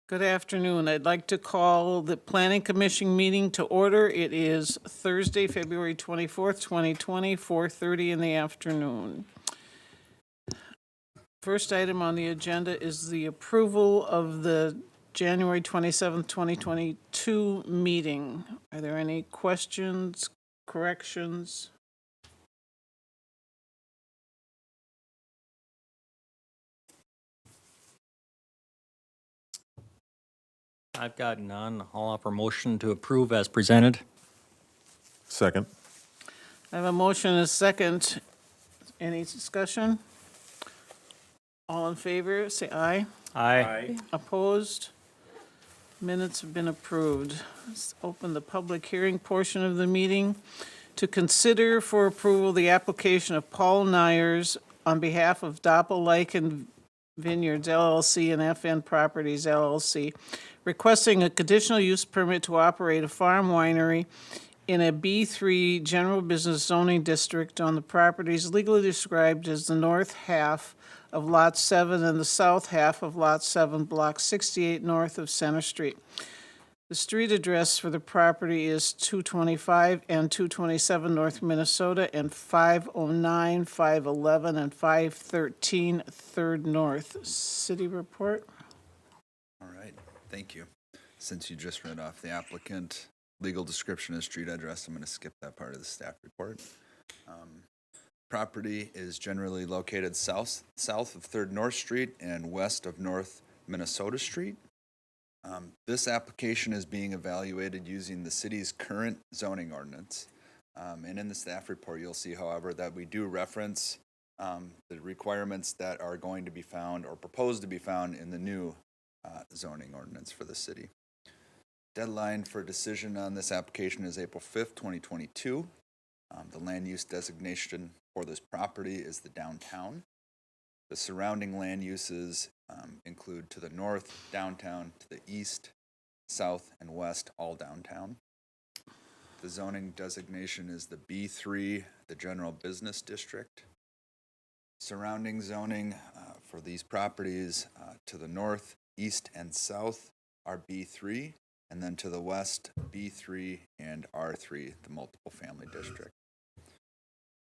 Good afternoon. I'd like to call the Planning Commission meeting to order. It is Thursday, February 24th, 2020, 4:30 in the afternoon. First item on the agenda is the approval of the January 27th, 2022 meeting. Are there any questions, corrections? I've got none. I'll offer motion to approve as presented. Second. I have a motion and a second. Any discussion? All in favor, say aye. Aye. Opposed? Minutes have been approved. Let's open the public hearing portion of the meeting to consider for approval the application of Paul Nyers on behalf of Doppel Lichen Vineyards LLC and FN Properties LLC, requesting a conditional use permit to operate a farm winery in a B3 general business zoning district on the properties legally described as the north half of Lot 7 and the south half of Lot 7, Block 68 north of Center Street. The street address for the property is 225 and 227 North Minnesota and 509, 511, and 513 Third North. City report? All right, thank you. Since you just read off the applicant, legal description of street address, I'm going to skip that part of the staff report. Property is generally located south of 3rd North Street and west of North Minnesota Street. This application is being evaluated using the city's current zoning ordinance. And in the staff report, you'll see, however, that we do reference the requirements that are going to be found or proposed to be found in the new zoning ordinance for the city. Deadline for decision on this application is April 5th, 2022. The land use designation for this property is the downtown. The surrounding land uses include to the north, downtown, to the east, south, and west, all downtown. The zoning designation is the B3, the general business district. Surrounding zoning for these properties to the north, east, and south are B3, and then to the west, B3 and R3, the multiple family district.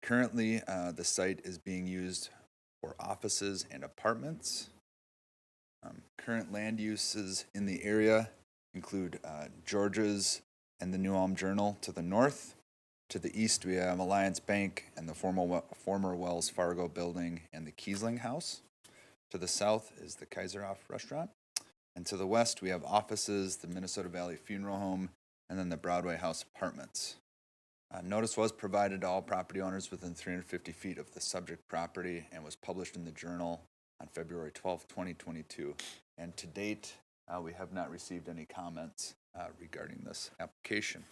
Currently, the site is being used for offices and apartments. Current land uses in the area include George's and the New Ulm Journal to the north. To the east, we have Alliance Bank and the former Wells Fargo building and the Kiesling House. To the south is the Kaiserhof Restaurant. And to the west, we have offices, the Minnesota Valley Funeral Home, and then the Broadway House Apartments. Notice was provided to all property owners within 350 feet of the subject property and was published in the Journal on February 12, 2022. And to date, we have not received any comments regarding this application.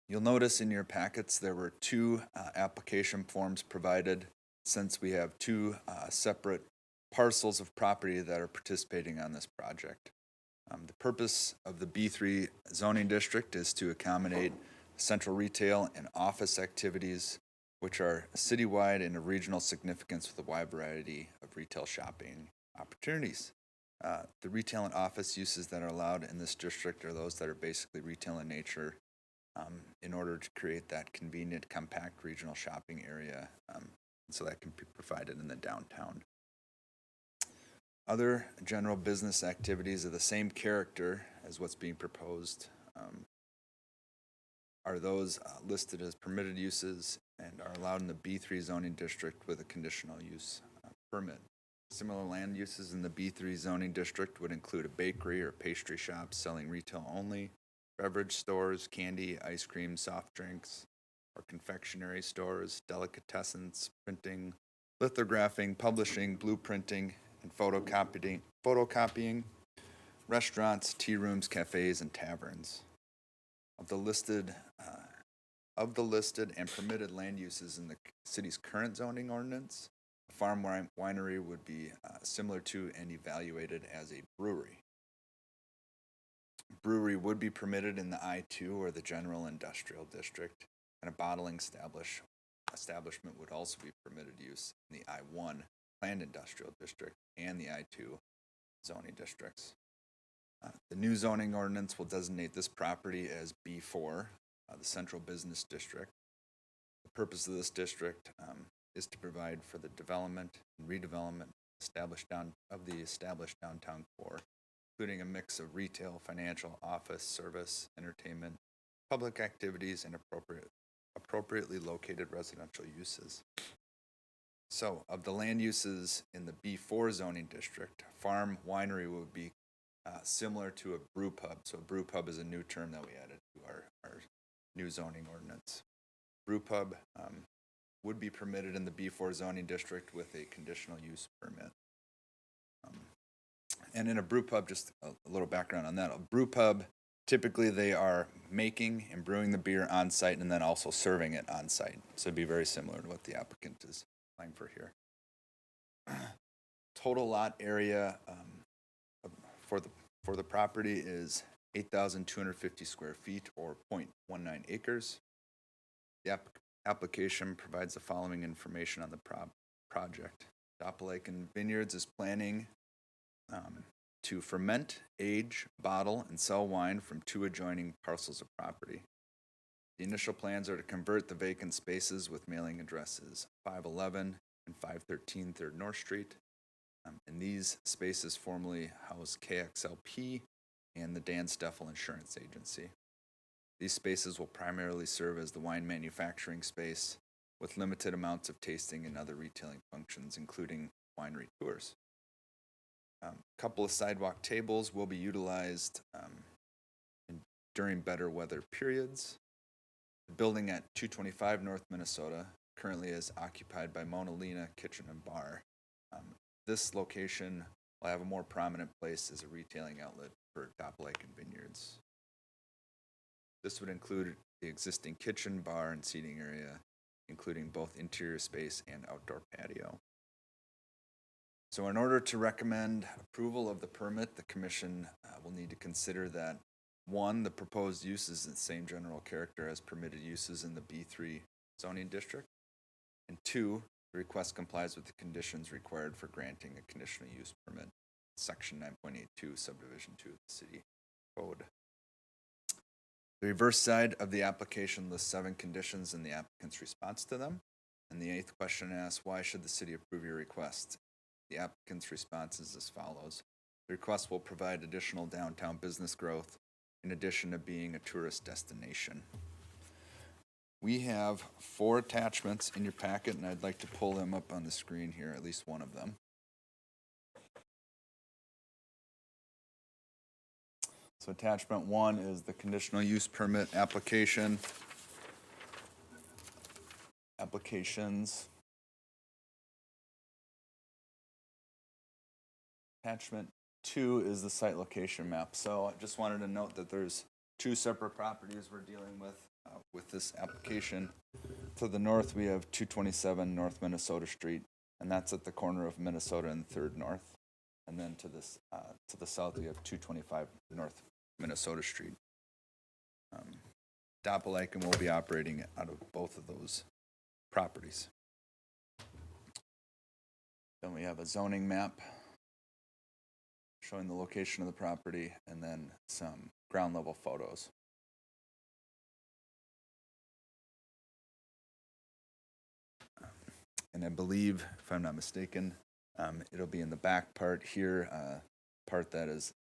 You'll notice in your packets there were two application forms provided, since we have two separate parcels of property that are participating on this project. The purpose of the B3 zoning district is to accommodate central retail and office activities, which are citywide and of regional significance with a wide variety of retail shopping opportunities. The retail and office uses that are allowed in this district are those that are basically retail in nature, in order to create that convenient, compact regional shopping area, so that can be provided in the downtown. Other general business activities of the same character as what's being proposed are those listed as permitted uses and are allowed in the B3 zoning district with a conditional use permit. Similar land uses in the B3 zoning district would include a bakery or pastry shop selling retail only, beverage stores, candy, ice cream, soft drinks, or confectionery stores, delicatessens, printing, lithographing, publishing, blueprinting, and photocopying, restaurants, tea rooms, cafes, and taverns. Of the listed and permitted land uses in the city's current zoning ordinance, a farm winery would be similar to and evaluated as a brewery. Brewery would be permitted in the I2 or the general industrial district, and a bottling establishment would also be permitted use in the I1. planned industrial district and the I-2 zoning districts. The new zoning ordinance will designate this property as B4, the central business district. The purpose of this district is to provide for the development and redevelopment of the established downtown core, including a mix of retail, financial, office, service, entertainment, public activities, and appropriately located residential uses. So, of the land uses in the B4 zoning district, farm winery would be similar to a brew pub. So a brew pub is a new term that we added to our new zoning ordinance. Brew pub would be permitted in the B4 zoning district with a conditional use permit. And in a brew pub, just a little background on that. A brew pub, typically they are making and brewing the beer on site and then also serving it on site. So it'd be very similar to what the applicant is applying for here. Total lot area for the property is 8,250 square feet or 0.19 acres. The application provides the following information on the project. Doppeleken Vineyards is planning to ferment, age, bottle, and sell wine from 2 adjoining parcels of property. The initial plans are to convert the vacant spaces with mailing addresses 511 and 513 3rd North Street. And these spaces formerly house KXLP and the Dan Steffel Insurance Agency. These spaces will primarily serve as the wine manufacturing space with limited amounts of tasting and other retailing functions, including winery tours. A couple of sidewalk tables will be utilized during better weather periods. The building at 225 North Minnesota currently is occupied by Mona Lena Kitchen and Bar. This location will have a more prominent place as a retailing outlet for Doppeleken Vineyards. This would include the existing kitchen, bar, and seating area, including both interior space and outdoor patio. So in order to recommend approval of the permit, the commission will need to consider that 1, the proposed use is the same general character as permitted uses in the B3 zoning district, and 2, the request complies with the conditions required for granting a conditional use permit, section 9.82, subdivision 2 of the city code. The reverse side of the application lists 7 conditions and the applicant's response to them. And the 8th question asks, why should the city approve your request? The applicant's response is as follows. The request will provide additional downtown business growth in addition to being a tourist destination. We have 4 attachments in your packet, and I'd like to pull them up on the screen here, at least one of them. So attachment 1 is the conditional use permit application. Applications. Attachment 2 is the site location map. So I just wanted to note that there's 2 separate properties we're dealing with this application. To the north, we have 227 North Minnesota Street, and that's at the corner of Minnesota and 3rd North. And then to the south, we have 225 North Minnesota Street. Doppeleken will be operating out of both of those properties. Then we have a zoning map showing the location of the property and then some ground level photos. And I believe, if I'm not mistaken, it'll be in the back part here, part that is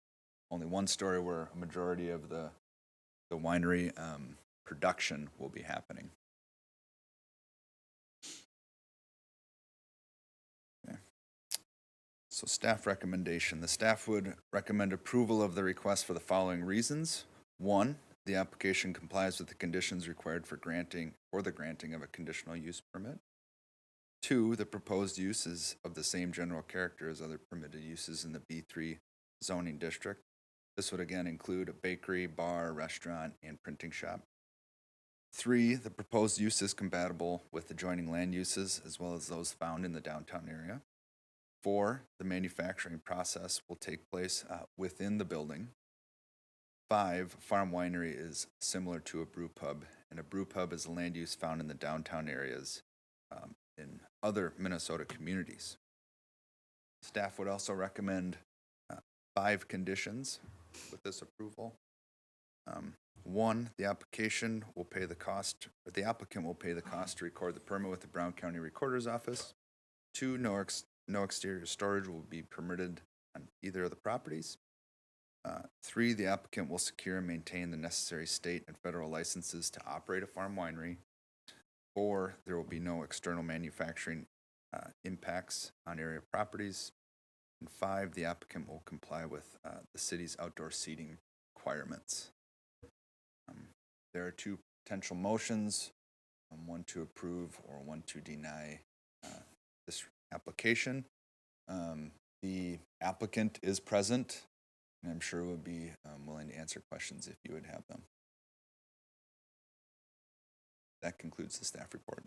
only 1 story where a majority of the winery production will be happening. Okay. So staff recommendation. The staff would recommend approval of the request for the following reasons. 1, the application complies with the conditions required for the granting of a conditional use permit. 2, the proposed use is of the same general character as other permitted uses in the B3 zoning district. This would again include a bakery, bar, restaurant, and printing shop. 3, the proposed use is compatible with adjoining land uses as well as those found in the downtown area. 4, the manufacturing process will take place within the building. 5, farm winery is similar to a brew pub, and a brew pub is a land use found in the downtown areas in other Minnesota communities. Staff would also recommend 5 conditions with this approval. 1, the applicant will pay the cost to record the permit with the Brown County Recorder's Office. 2, no exterior storage will be permitted on either of the properties. 3, the applicant will secure and maintain the necessary state and federal licenses to operate a farm winery. 4, there will be no external manufacturing impacts on area properties. And 5, the applicant will comply with the city's outdoor seating requirements. There are 2 potential motions, one to approve or one to deny this application. The applicant is present, and I'm sure would be willing to answer questions if you would have them. That concludes the staff report.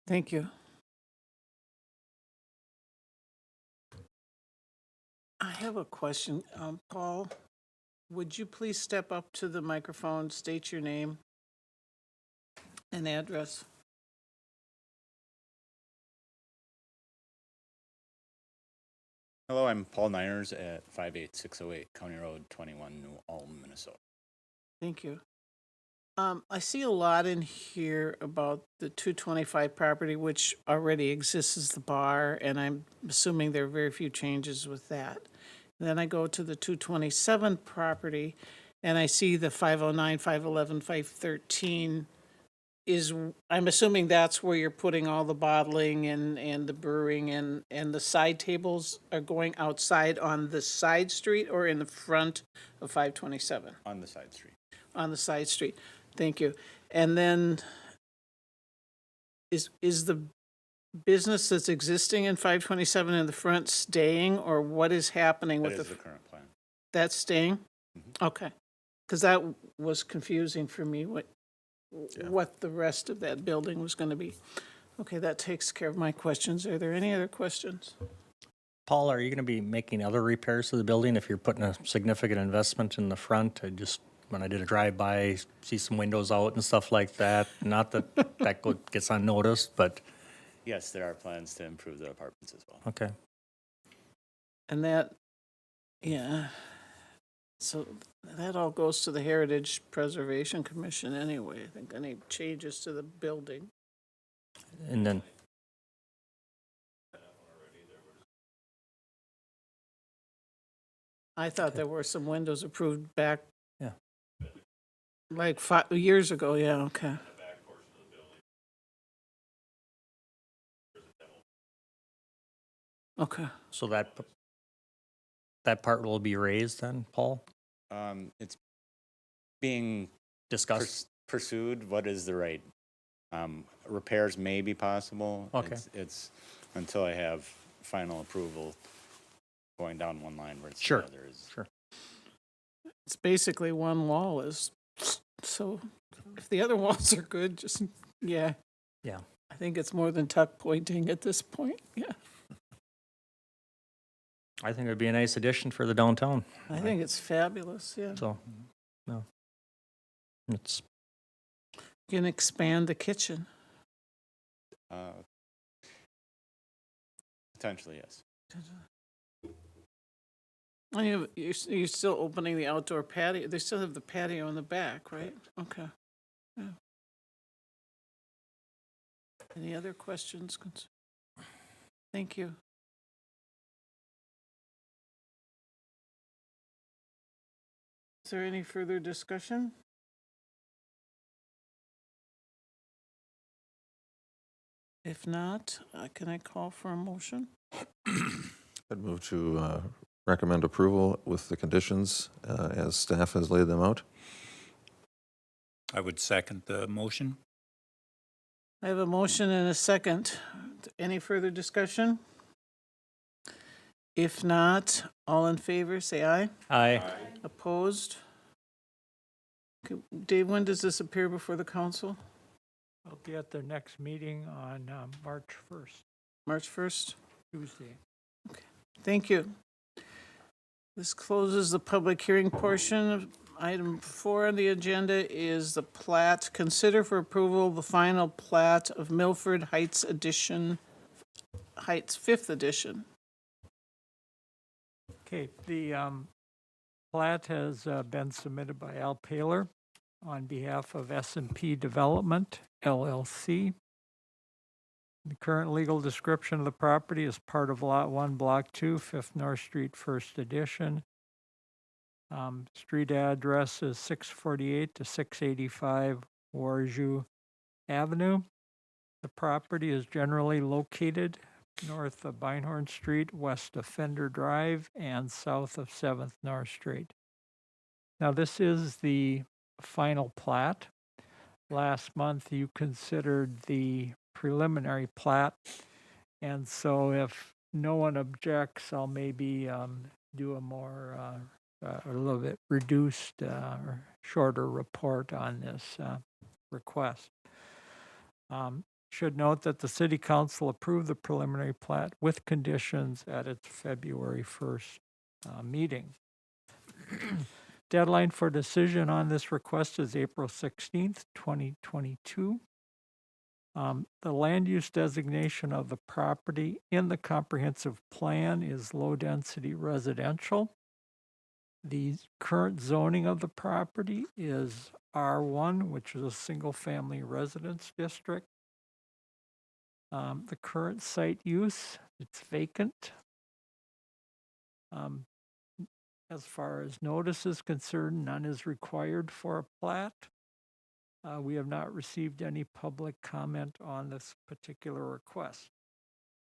Thank you. I have a question. Paul, would you please step up to the microphone, state your name and address? Hello, I'm Paul Nyers at 58608 County Road 21, New Ulm, Minnesota. Thank you. I see a lot in here about the 225 property, which already exists as the bar, and I'm assuming there are very few changes with that. Then I go to the 227 property, and I see the 509, 511, 513 is, I'm assuming that's where you're putting all the bottling and the brewing, and the side tables are going outside on the side street or in the front of 527? On the side street. On the side street. Thank you. And then is the business that's existing in 527 in the front staying, or what is happening That with is the, the current plan. that's staying? Mhm. Okay. Because that was confusing for me, what the rest of that building was going to be. Okay, that takes care of my questions. Are there any other questions? Paul, are you going to be making other repairs to the building if you're putting a significant investment in the front? When I did a drive-by, see some windows out and stuff like that. Not that that gets unnoticed, but, Yes, there are plans to improve the apartments as well. okay. And that, yeah, so that all goes to the Heritage Preservation Commission anyway, I think, any changes to the building. And then, I thought there were some windows approved back. Yeah. Like 5 years ago, yeah, okay. Okay, so that part will be raised then, Paul? It's being Discussed? pursued. What is the right repairs may be possible. Okay. It's until I have final approval going down one line versus Sure. the other is. Sure. it's basically one wall is, so if the other walls are good, just, yeah. Yeah. I think it's more than tuck pointing at this point, yeah. I think it'd be a nice addition for the downtown, I think it's fabulous, yeah. so, no. It's, You can expand the kitchen. Potentially, yes. And you're still opening the outdoor patio, they still have the patio in the back, right? Okay. Yeah. Any other questions? Thank you. Is there any further discussion? If not, can I call for a motion? I'd move to recommend approval with the conditions as staff has laid them out. I would second the motion. I have a motion and a second. Any further discussion? If not, all in favor, say aye. aye. Opposed? Okay, Dave, when does this appear before the council? I'll be at the next meeting on March 1st, March 1st? Tuesday. Thank you. This closes the public hearing portion Item 4 on the agenda is the plat. Consider for approval the final plat of Milford Heights Edition, Heights 5th Edition. Okay, the plat has been submitted by Al Paler on behalf of S&P Development LLC. The current legal description of the property is part of Lot 1, Block 2, 5th North Street, 1st Edition. Street address is 648 to 685 Warju Avenue. The property is generally located north of Beinhorn Street, west of Fender Drive, and south of 7th North Street. Now, this is the final plat. Last month, you considered the preliminary plat, and so if no one objects, I'll maybe do a more, a little bit reduced or shorter report on this request. Should note that the City Council approved the preliminary plat with conditions at its February 1st meeting. Deadline for decision on this request is April 16th, 2022. The land use designation of the property in the comprehensive plan is low-density residential. The current zoning of the property is R1, which is a single-family residence district. The current site use, it's vacant. As far as notice is concerned, none is required for a plat. We have not received any public comment on this particular request.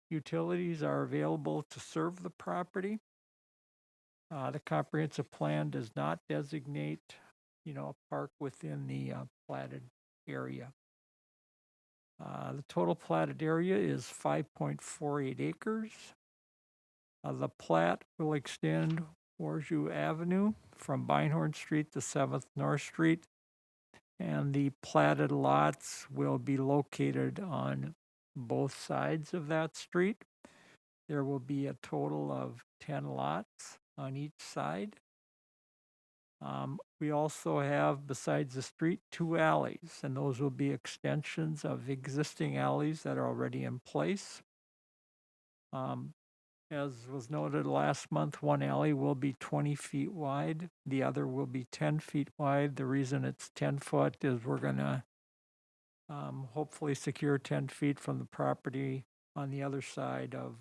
Utilities are available to serve the property. The comprehensive plan does not designate, a park within the platted area. The total platted area is 5.48 acres. The plat will extend Warju Avenue from Beinhorn Street to 7th North Street, and the platted lots will be located on both sides of that street. There will be a total of 10 lots on each side. We also have, besides the street, 2 alleys, and those will be extensions of existing alleys that are already in place. As was noted last month, one alley will be 20 feet wide. The other will be 10 feet wide. The reason it's 10 foot is we're going to hopefully secure 10 feet from the property on the other side of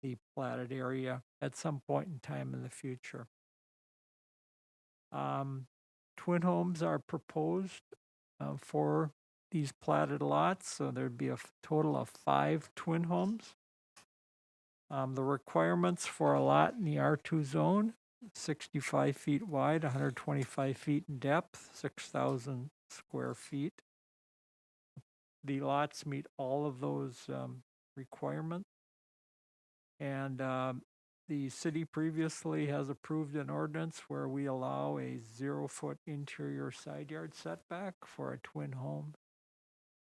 the platted area at some point in time in the future. Twin homes are proposed for these platted lots, so there'd be a total of 5 twin homes. The requirements for a lot in the R2 zone, 65 feet wide, 125 feet in depth, 6,000 square feet. The lots meet all of those requirements. And the city previously has approved an ordinance where we allow a 0-foot interior side yard setback for a twin home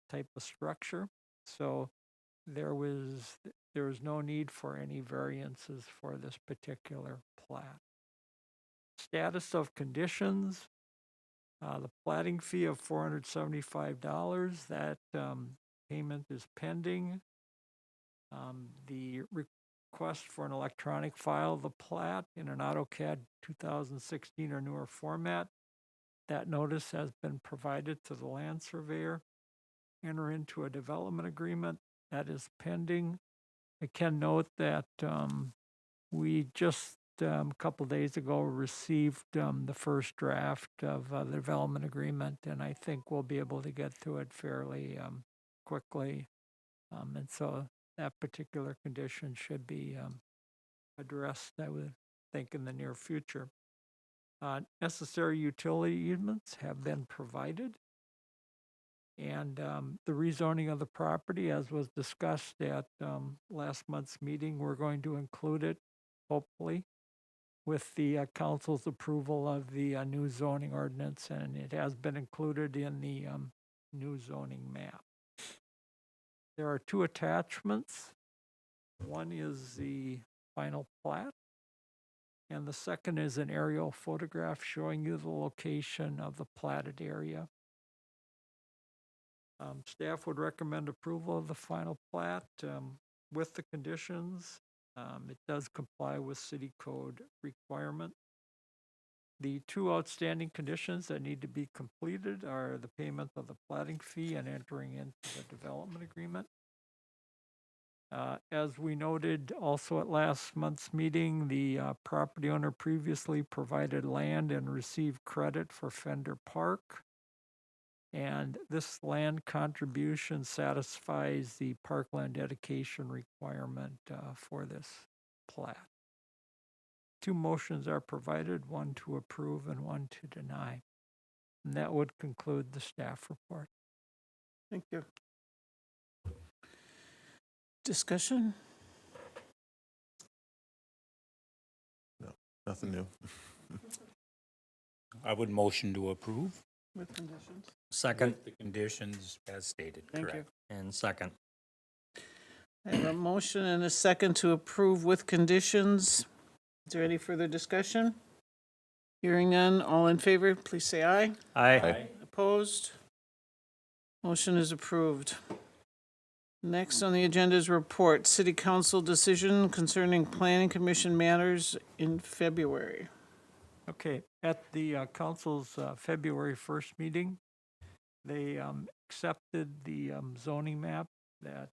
type of structure. So there was no need for any variances for this particular plat. Status of conditions, the platting fee of $475, that payment is pending. The request for an electronic file of the plat in an AutoCAD 2016 or newer format, that notice has been provided to the land surveyor. Enter into a development agreement, that is pending. I can note that we just a couple days ago received the first draft of the development agreement, and I think we'll be able to get to it fairly quickly. And so that particular condition should be addressed, I would think, in the near future. Necessary utility easements have been provided. And the rezoning of the property, as was discussed at last month's meeting, we're going to include it, hopefully, with the council's approval of the new zoning ordinance, and it has been included in the new zoning map. There are 2 attachments. One is the final plat, And the second is an aerial photograph showing you the location of the platted area. Staff would recommend approval of the final plat with the conditions. It does comply with city code requirement. The two outstanding conditions that need to be completed are the payment of the platting fee and entering into the development agreement. As we noted also at last month's meeting, the property owner previously provided land and received credit for Fender Park. And this land contribution satisfies the parkland dedication requirement for this plat. Two motions are provided, one to approve and one to deny. And that would conclude the staff report. Thank you. Discussion? Nothing new. I would motion to approve. With conditions. Second With the conditions as stated, Thank you. correct. and second. I have a motion and a second to approve with conditions. Is there any further discussion? Hearing none, all in favor, please say aye. Aye. Opposed? Motion is approved. Next on the agenda is report, City Council decision concerning Planning Commission matters in February. Okay, at the council's February 1st meeting, they accepted the zoning map that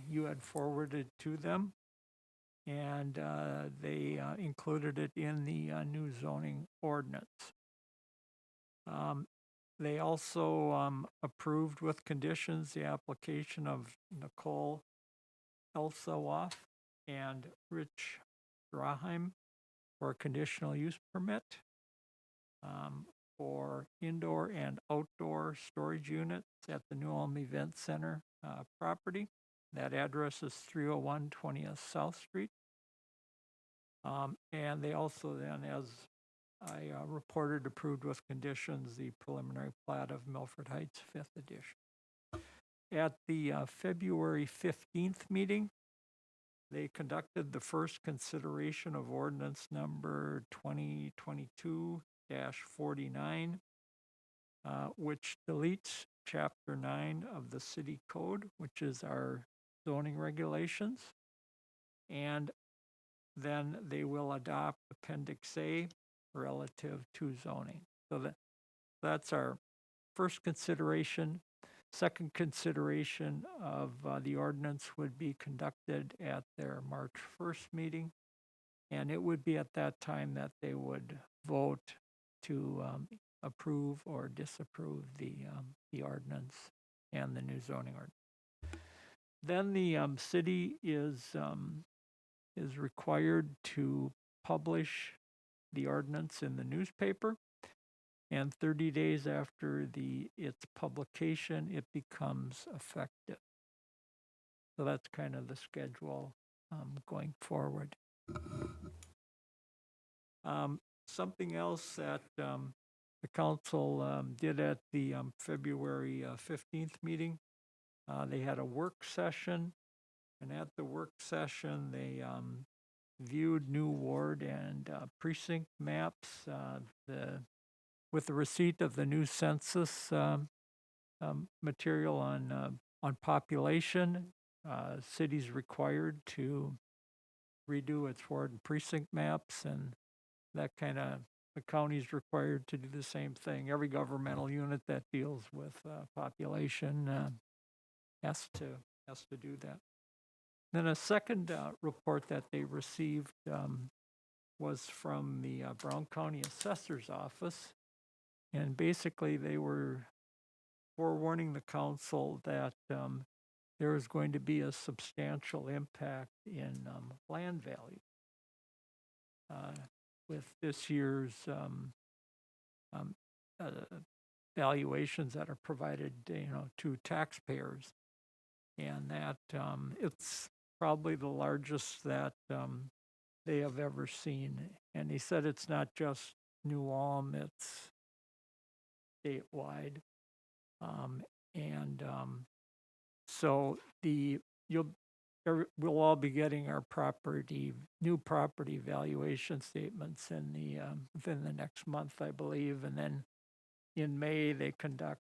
you had forwarded to them, and they included it in the new zoning ordinance. They also approved with conditions the application of Nicole Elsawoff and Rich Draheim for a conditional use permit for indoor and outdoor storage units at the New Ulm Event Center property. That address is 301 20th South Street. And they also then, as I reported, approved with conditions the preliminary plat of Milford Heights 5th Edition. At the February 15th meeting, they conducted the first consideration of ordinance number 2022-49, which deletes Chapter 9 of the City Code, which is our zoning regulations. And then they will adopt Appendix A relative to zoning. So that's our first consideration. Second consideration of the ordinance would be conducted at their March 1st meeting. And it would be at that time that they would vote to approve or disapprove the ordinance and the new zoning ordinance. Then the city is required to publish the ordinance in the newspaper, and 30 days after its publication, it becomes effective. So that's kind of the schedule going forward. Something else that the council did at the February 15th meeting, they had a work session, and at the work session, they viewed new ward and precinct maps. With the receipt of the new census material on population, city's required to redo its ward and precinct maps, and that kind of, the county's required to do the same thing. Every governmental unit that deals with population has to do that. Then a second report that they received was from the Brown County Assessor's Office. And basically they were forewarning the council that there is going to be a substantial impact in land value with this year's valuations that are provided, to taxpayers. And that it's probably the largest that they have ever seen. And he said it's not just New Ulm, it's statewide. So we'll all be getting our new property valuation statements within the next month, I believe. And then in May, they conduct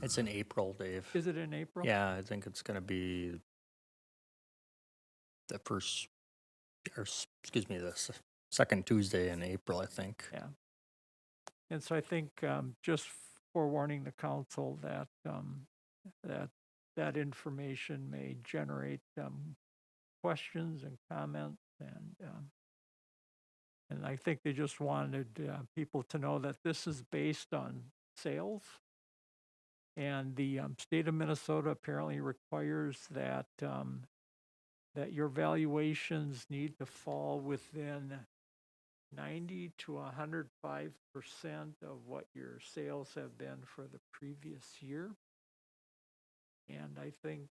It's in April, Dave. is it in April? Yeah, I think it's gonna be the first, excuse me, the second Tuesday in April, I think. Yeah. And so I think just forewarning the council that that information may generate questions and comments, and I think they just wanted people to know that this is based on sales, and the state of Minnesota apparently requires that that your valuations need to fall within 90 to 105% of what your sales have been for the previous year. And I think,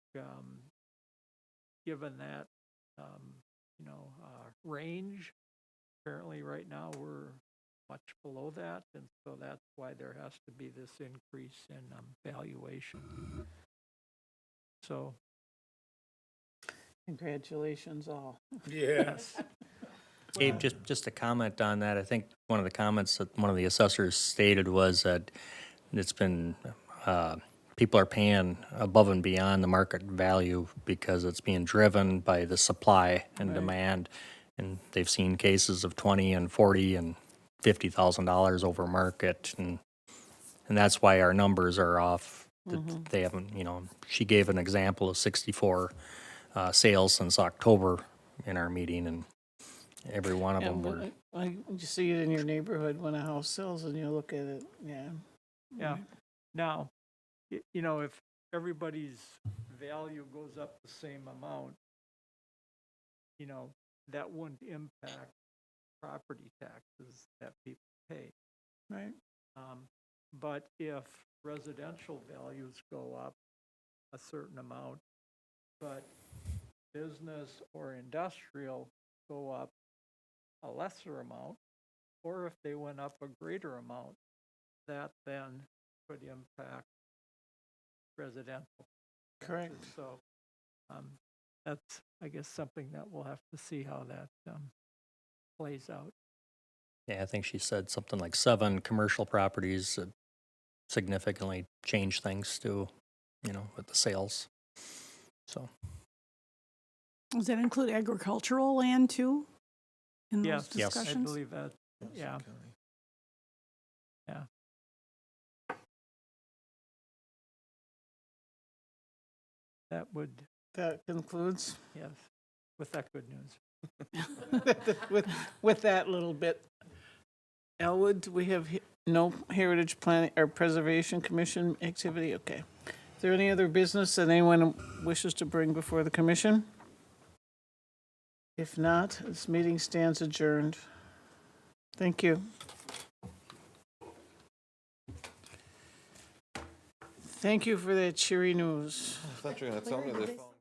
given that, range, apparently right now we're much below that. And so that's why there has to be this increase in valuation. So, Congratulations all. yes. Dave, just a comment on that. I think one of the comments that one of the assessors stated was that it's been, people are paying above and beyond the market value because it's being driven by the supply and Right. demand. And they've seen cases of 20 and 40 and $50,000 over market. And that's why our numbers are off. That They haven't, she gave an example of 64 sales since October in our meeting, and every one of Yeah, them but were. you see it in your neighborhood when a house sells and you look at it, yeah. Yeah. Now, if everybody's value goes up the same amount, that wouldn't impact property taxes that people pay. Right. But if residential values go up a certain amount, but business or industrial go up a lesser amount, or if they went up a greater amount, that then could impact residential. Correct. taxes. So that's, I guess, something that we'll have to see how that plays out. Yeah, I think she said something like 7 commercial properties that significantly changed things too, with the sales. So, Does that include agricultural land too? In those Yes, Yes. I discussions? believe that. Yeah. Yeah. That concludes Yes, with that good news. with that little bit. Elwood, do we have no Heritage Planning or Preservation Commission activity? Okay. Is there any other business that anyone wishes to bring before the commission? If not, this meeting stands adjourned. Thank you. Thank you for that cheery news. I thought you were going to tell me they found